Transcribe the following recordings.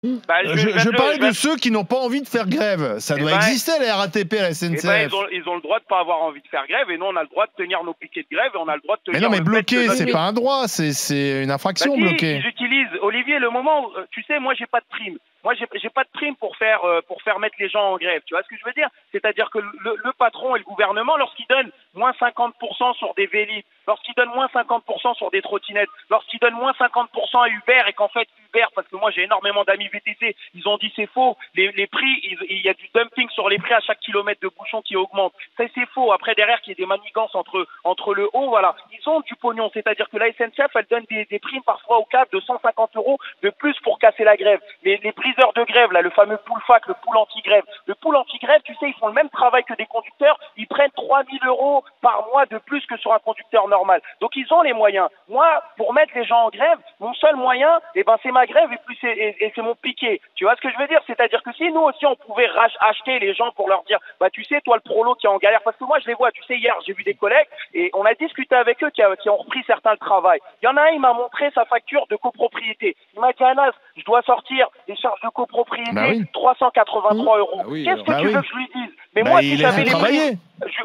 Bah, je parlais de ceux qui n'ont pas envie de faire grève. Ça doit exister, la RATP, la SNCF. Ils ont le droit de pas avoir envie de faire grève et nous, on a le droit de tenir nos piquets de grève et on a le droit de tenir. Mais non, mais bloquer, c'est pas un droit, c'est une infraction, bah, si, bloquer. Ils utilisent, Olivier, le moment, tu sais, moi, j'ai pas de prime. Moi, j'ai pas de prime pour faire mettre les gens en grève. Tu vois ce que je veux dire? C'est-à-dire que le patron et le gouvernement, lorsqu'ils donnent moins 50% sur des Vélib, lorsqu'ils donnent moins 50% sur des trottinettes, lorsqu'ils donnent moins 50% à Uber et qu'en fait Uber, parce que moi j'ai énormément d'amis VTC, ils ont dit c'est faux, les prix, il y a du dumping sur les prix à chaque kilomètre de bouchon qui augmente. Ça c'est faux. Après derrière qu'il y ait des manigances entre le haut, voilà, ils ont du pognon. C'est-à-dire que la SNCF, elle donne des primes parfois au câble de 150 € de plus pour casser la grève. Les briseurs de grève, là, le fameux pool fac, le pool anti-grève. Le pool anti-grève, tu sais, ils font le même travail que des conducteurs, ils prennent 3000 € par mois de plus que sur un conducteur normal. Donc ils ont les moyens. Moi, pour mettre les gens en grève, mon seul moyen, c'est ma grève et c'est mon piquet. Tu vois ce que je veux dire? C'est-à-dire que si nous aussi on pouvait acheter les gens pour leur dire, bah tu sais, toi le prolo qui est en galère, parce que moi je les vois, tu sais, hier j'ai vu des collègues et on a discuté avec eux qui ont repris certains le travail. Il y en a un, il m'a montré sa facture de copropriété. Il m'a dit, Anas, je dois sortir des charges de copropriété, 383 €. Qu'est-ce que tu veux que je lui dise? Mais moi, si j'avais les primes,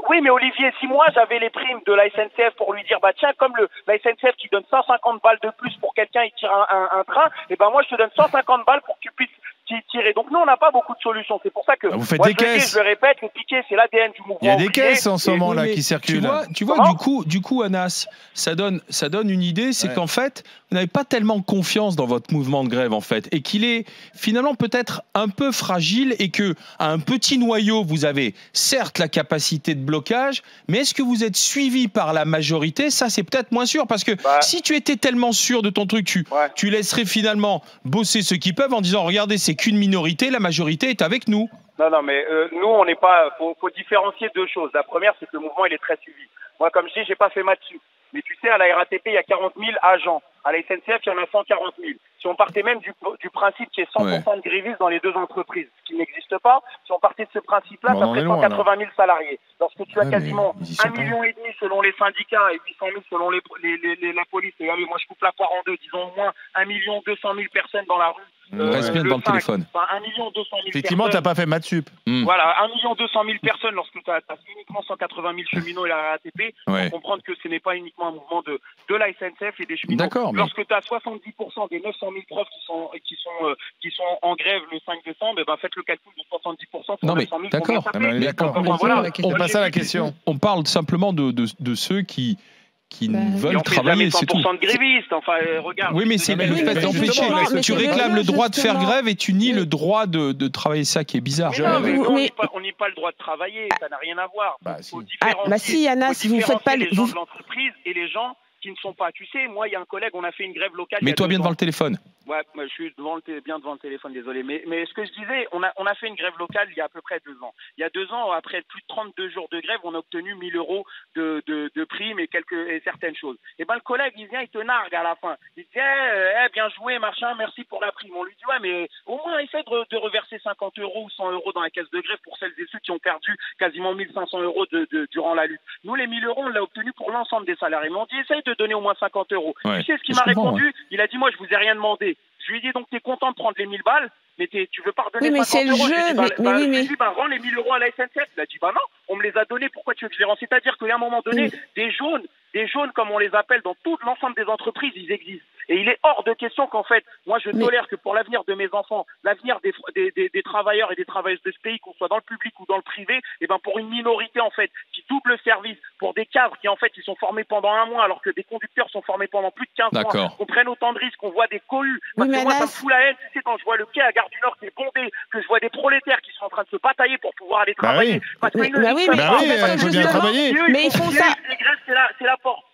oui, mais Olivier, si moi j'avais les primes de la SNCF pour lui dire, bah tiens, comme la SNCF qui donne 150 balles de plus pour quelqu'un qui tire un train, et ben moi je te donne 150 balles pour que tu puisses tirer. Donc nous on n'a pas beaucoup de solutions. C'est pour ça que vous faites moi, des caisses. Je le répète, le piquet c'est l'ADN du mouvement. Il y a des caisses en ce moment là qui circulent. Tu vois, du coup, Anas, ça donne une idée, c'est qu'en fait, vous n'avez pas tellement confiance dans votre mouvement de grève en fait, et qu'il est finalement peut-être un peu fragile, et que à un petit noyau, vous avez certes la capacité de blocage, mais est-ce que vous êtes suivi par la majorité? Ça, c'est peut-être moins sûr, parce que si tu étais tellement sûr de ton truc, tu laisserais finalement bosser ceux qui peuvent en disant, regardez, c'est qu'une minorité, la majorité est avec nous. Non, mais nous, on n'est pas. Faut différencier deux choses. La première, c'est que le mouvement, il est très suivi. Moi, comme je dis, j'ai pas fait maths dessus. Mais tu sais, à la RATP, il y a 40 000 agents. À la SNCF, il y en a 140 000. Si on partait même du principe qu'il y ait 100% de grévistes dans les deux entreprises, ce qui n'existe pas, si on partait de ce principe-là, ça ferait 180 000 salariés. Lorsque tu as quasiment 1,5 million selon les syndicats et 800 000 selon la police, et allez, moi je coupe la poire en deux, disons au moins 1 200 000 personnes dans la rue. Reste bien devant le téléphone. 1 200 000 Effectivement, tu n'as pas fait maths sup. Voilà, 1 200 000 personnes, lorsque tu as uniquement 180 000 cheminots et la RATP, il faut comprendre que ce n'est pas uniquement un mouvement de la SNCF et des cheminots. Lorsque tu as 70% des 900 000 profs qui sont en grève le 5 décembre, et ben faites le calcul de 70% sur 900 000. D'accord. On passe à la question. On parle simplement de ceux qui veulent travailler, c'est tout. 100% de grévistes, enfin, regarde. Oui, mais c'est le fait d'empêcher. Tu réclames le droit de faire grève et tu nies le droit de travailler, ça qui est bizarre. On nie pas le droit de travailler, ça n'a rien à voir. Si, Anas, vous faites pas les gens de l'entreprise et les gens qui ne sont pas. Tu sais, moi, il y a un collègue, on a fait une grève locale. Mets-toi bien devant le téléphone. Ouais, je suis bien devant le téléphone, désolé. Mais ce que je disais, on a fait une grève locale il y a à peu près 2 ans. Il y a 2 ans, après plus de 32 jours de grève, on a obtenu 1 000 € de primes et certaines choses. Et ben le collègue, il vient, il te nargue à la fin. Il dit, bien joué, machin, merci pour la prime. On lui dit, ouais, mais au moins essaie de reverser 50 € ou 100 € dans la caisse de grève pour celles et ceux qui ont perdu quasiment 1 500 € durant la lutte. Nous, les 1 000 €, on l'a obtenu pour l'ensemble des salariés. Mais on dit, essaye de donner au moins 50 €. Tu sais ce qu'il m'a répondu? Il a dit, moi, je vous ai rien demandé. Je lui ai dit, donc, t'es content de prendre les 1000 balles, mais tu veux pas redonner 50 €. Je lui ai dit, rends les 1000 € à la SNCF. Il a dit, bah non, on me les a donnés, pourquoi tu veux que je les rende? C'est-à-dire qu'à un moment donné, des jaunes, comme on les appelle, dans tout l'ensemble des entreprises, ils existent. Et il est hors de question qu'en fait, moi je tolère que pour l'avenir de mes enfants, l'avenir des travailleurs et des travailleuses de ce pays, qu'on soit dans le public ou dans le privé, et ben pour une minorité en fait qui double le service, pour des cadres qui en fait ils sont formés pendant 1 mois alors que des conducteurs sont formés pendant plus de 15 mois, qu'on prenne autant de risques, qu'on voit des cohues. Parce que moi ça me fout la haine, tu sais, quand je vois le quai à Gare du Nord qui est bondé, que je vois des prolétaires qui sont en train de se batailler pour pouvoir aller travailler. Parce que faut bien travailler. Mais ils font ça. Les grèves, c'est la porte.